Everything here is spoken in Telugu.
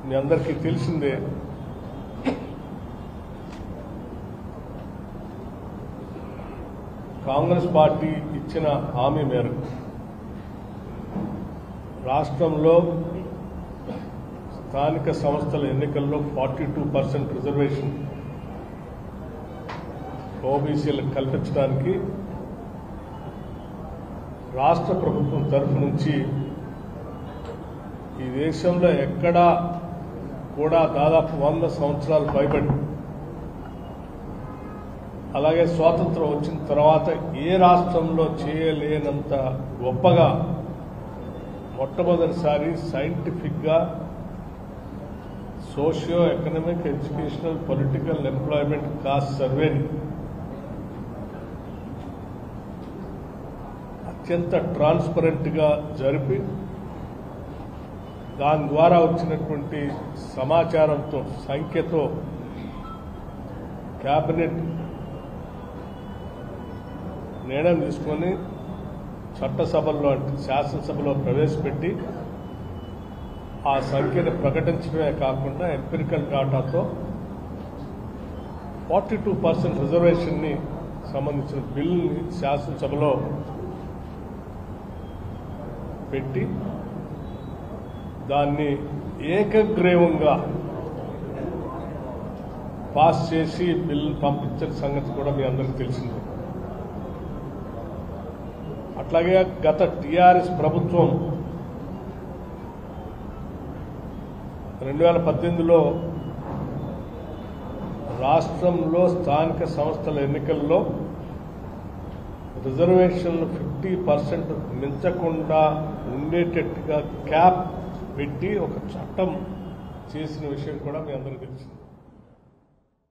మీ అందరికీ తెలిసిందే కాంగ్రెస్ పార్టీ ఇచ్చిన హామీ మేరకు రాష్ట్రంలో స్థానిక సంస్థల ఎన్నికల్లో 42% రిజర్వేషన్ ఓబీసీలకు కల్పించడానికి రాష్ట్ర ప్రభుత్వం తరఫు నుంచి ఈ దేశంలో ఎక్కడా కూడా దాదాపు 100 సంవత్సరాలు పైబడి అలాగే స్వాతంత్రం వచ్చిన తర్వాత ఏ రాష్ట్రంలో చేయలేనంత గొప్పగా మొట్టమొదటిసారి సైంటిఫిక్గా socio economic educational political employment cost సర్వేని అత్యంత ట్రాన్స్పరెంట్గా జరిపి దాని ద్వారా వచ్చినటువంటి సమాచారంతో సంఖ్యతో కేబినెట్ నిర్ణయం తీసుకొని చట్టసభల్లో అంటే శాసనసభలో ప్రవేశపెట్టి ఆ సంఖ్యను ప్రకటించడమే కాకుండా ఎంపిరికల్ డాటాతో 42% రిజర్వేషన్ని సంబంధించిన బిల్లుని శాసనసభలో పెట్టి దాన్ని ఏకగ్రీవంగా పాస్ చేసి బిల్లు పంపించిన సంగతి కూడా మీ అందరికీ తెలిసిందే. అట్లాగే గత టీఆర్ఎస్ ప్రభుత్వం 2018లో రాష్ట్రంలో స్థానిక సంస్థల ఎన్నికల్లో రిజర్వేషన్లు 50% మించకుండా ఉండేటట్టుగా క్యాప్ పెట్టి ఒక చట్టం చేసిన విషయం కూడా మీ అందరికీ తెలిసింది.